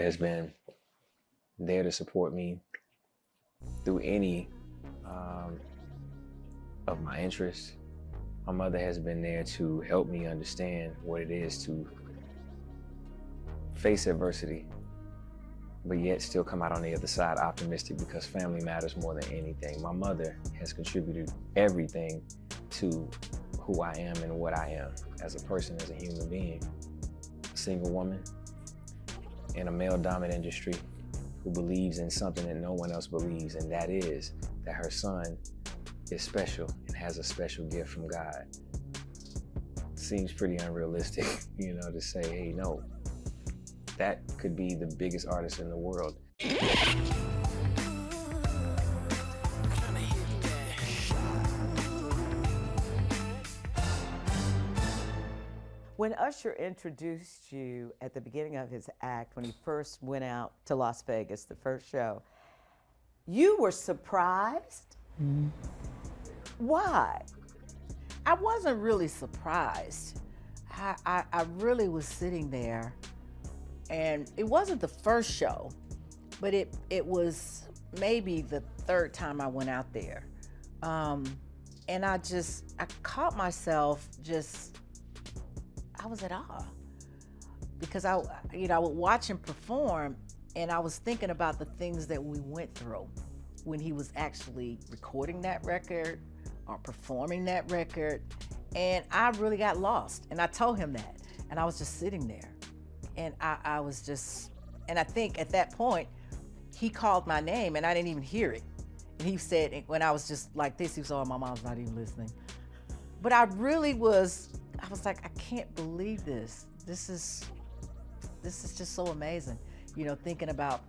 has been there to support me through any of my interests. My mother has been there to help me understand what it is to face adversity, but yet still come out on the other side optimistic, because family matters more than anything. My mother has contributed everything to who I am and what I am as a person, as a human being. A single woman in a male-dominant industry who believes in something that no one else believes, and that is that her son is special and has a special gift from God. Seems pretty unrealistic, to say, hey, no, that could be the biggest artist in the world. When Usher introduced you at the beginning of his act, when he first went out to Las Vegas, the first show, you were surprised? Mm-hmm. Why? I wasn't really surprised. I really was sitting there, and it wasn't the first show, but it was maybe the third time I went out there. And I caught myself I was at awe, because I would watch him perform, and I was thinking about the things that we went through when he was actually recording that record or performing that record, and I really got lost. And I told him that, and I was just sitting there, and I was just, and I think at that point, he called my name, and I didn't even hear it. And he said, when I was just like this, he was, oh, my mom's not even listening. But I was like, I can't believe this. This is just so amazing. Thinking about,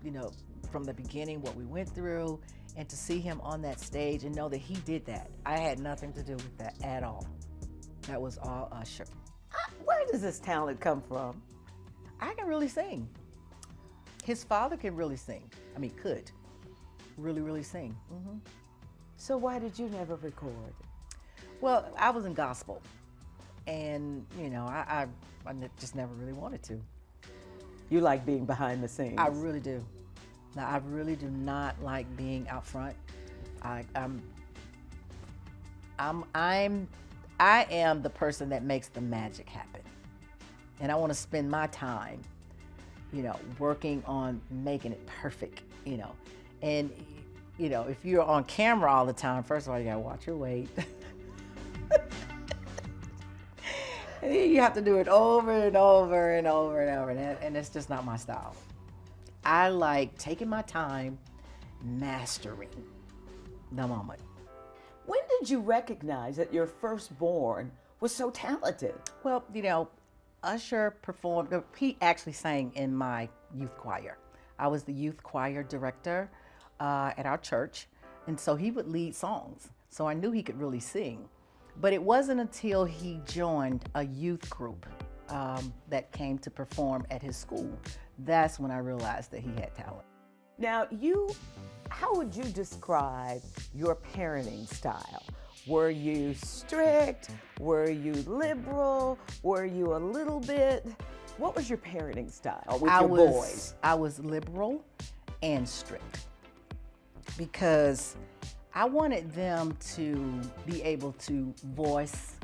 from the beginning, what we went through, and to see him on that stage and know that he did that. I had nothing to do with that at all. That was all Usher. Where does this talent come from? I can really sing. His father can really sing. Could really, really sing. Mm-hmm. So why did you never record? Well, I was in gospel, and I just never really wanted to. You like being behind the scenes? I really do. Now, I really do not like being out front. I am the person that makes the magic happen, and I want to spend my time, working on making it perfect. And if you're on camera all the time, first of all, you gotta watch your weight. And you have to do it over and over and over and over, and it's just not my style. I like taking my time, mastering the moment. When did you recognize that your firstborn was so talented? Well, Usher performed, he actually sang in my youth choir. I was the youth choir director at our church, and so he would lead songs. So I knew he could really sing. But it wasn't until he joined a youth group that came to perform at his school. That's when I realized that he had talent. Now, how would you describe your parenting style? Were you strict? Were you liberal? Were you a little bit? What was your parenting style with your boys? I was liberal and strict, because I wanted them to be able to voice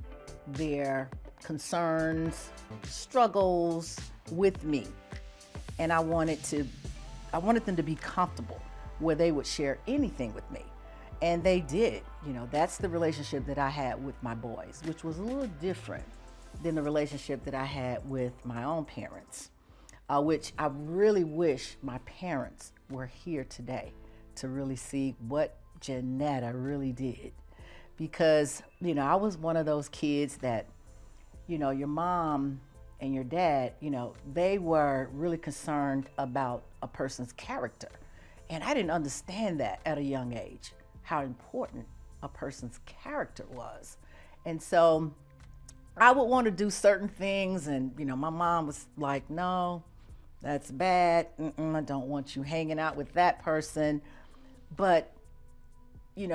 their concerns, struggles with me. And I wanted them to be comfortable where they would share anything with me. And they did. That's the relationship that I had with my boys, which was a little different than the relationship that I had with my own parents, which I really wish my parents were here today to really see what Jonetta really did. Because, I was one of those kids that, your mom and your dad, they were really concerned about a person's character. And I didn't understand that at a young age, how important a person's character was. And so I would want to do certain things, and my mom was like, no, that's bad. I don't want you hanging out with that person. But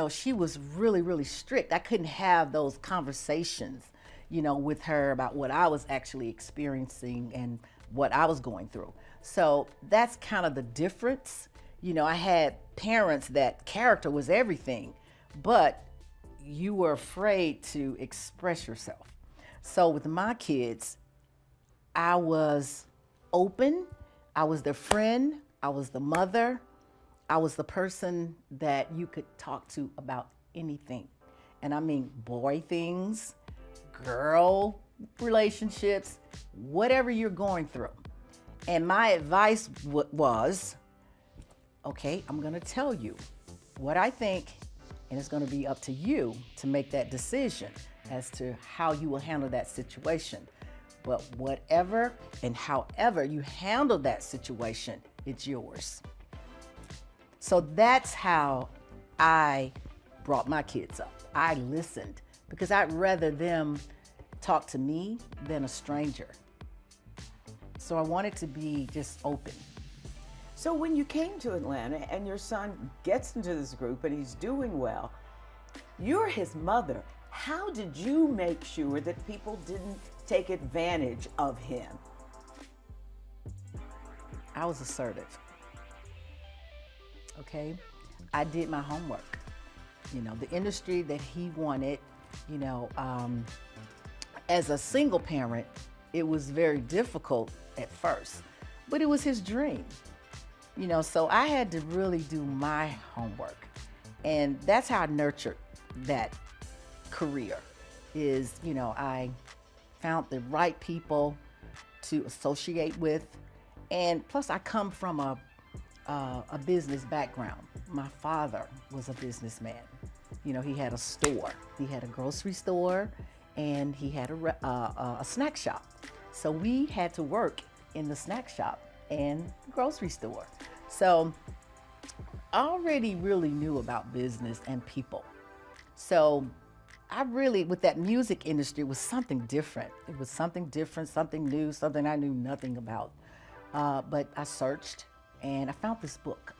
she was really, really strict. I couldn't have those conversations, with her about what I was actually experiencing and what I was going through. So that's kind of the difference. You know, I had parents that character was everything, but you were afraid to express yourself. So with my kids, I was open, I was their friend, I was the mother, I was the person that you could talk to about anything. And I mean boy things, girl relationships, whatever you're going through. And my advice was, okay, I'm gonna tell you what I think, and it's gonna be up to you to make that decision as to how you will handle that situation. But whatever and however you handle that situation, it's yours. So that's how I brought my kids up. I listened because I'd rather them talk to me than a stranger. So I wanted to be just open. So when you came to Atlanta and your son gets into this group and he's doing well, you're his mother. How did you make sure that people didn't take advantage of him? I was assertive. Okay? I did my homework. You know, the industry that he wanted, you know, as a single parent, it was very difficult at first, but it was his dream. You know, so I had to really do my homework. And that's how I nurtured that career is, you know, I found the right people to associate with. And plus I come from a business background. My father was a businessman. You know, he had a store. He had a grocery store and he had a snack shop. So we had to work in the snack shop and the grocery store. So I already really knew about business and people. So I really, with that music industry, it was something different. It was something different, something new, something I knew nothing about. But I searched and I found this book.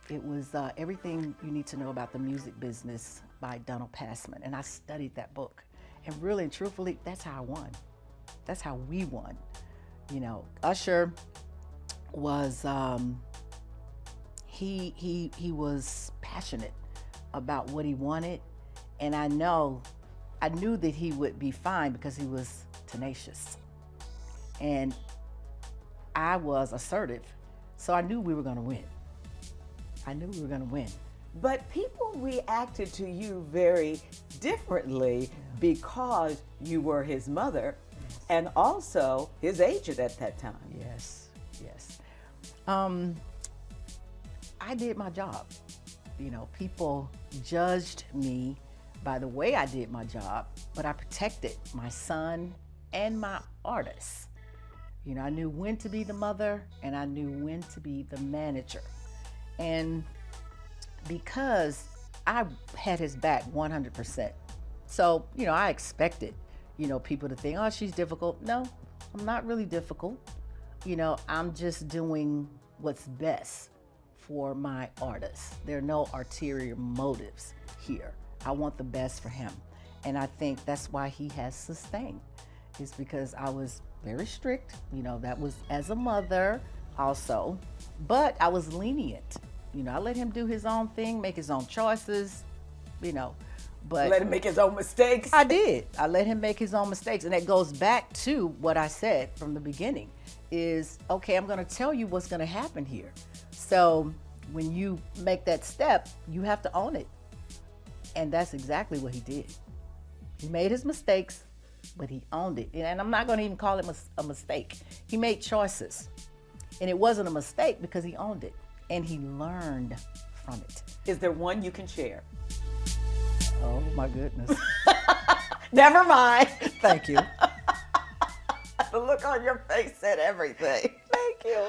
It was Everything You Need to Know About the Music Business by Jonetta Patton. And I studied that book. And really and truthfully, that's how I won. That's how we won. You know, Usher was, he was passionate about what he wanted. And I knew that he would be fine because he was tenacious. And I was assertive. So I knew we were gonna win. I knew we were gonna win. But people reacted to you very differently because you were his mother and also his agent at that time. Yes, yes. I did my job. You know, people judged me by the way I did my job, but I protected my son and my artists. You know, I knew when to be the mother and I knew when to be the manager. And because I had his back 100%. So, you know, I expected, you know, people to think, oh, she's difficult. No, I'm not really difficult. You know, I'm just doing what's best for my artists. There are no ulterior motives here. I want the best for him. And I think that's why he has sustained. It's because I was very strict. You know, that was as a mother also, but I was lenient. You know, I let him do his own thing, make his own choices, you know, but let him make his own mistakes. I did. I let him make his own mistakes. And that goes back to what I said from the beginning is, okay, I'm going to tell you what's going to happen here. So when you make that step, you have to own it. And that's exactly what he did. He made his mistakes, but he owned it. And I'm not going to even call it a mistake. He made choices. And it wasn't a mistake because he owned it. And he learned from it. Is there one you can share? Oh my goodness. Never mind. Thank you. The look on your face said everything. Thank you.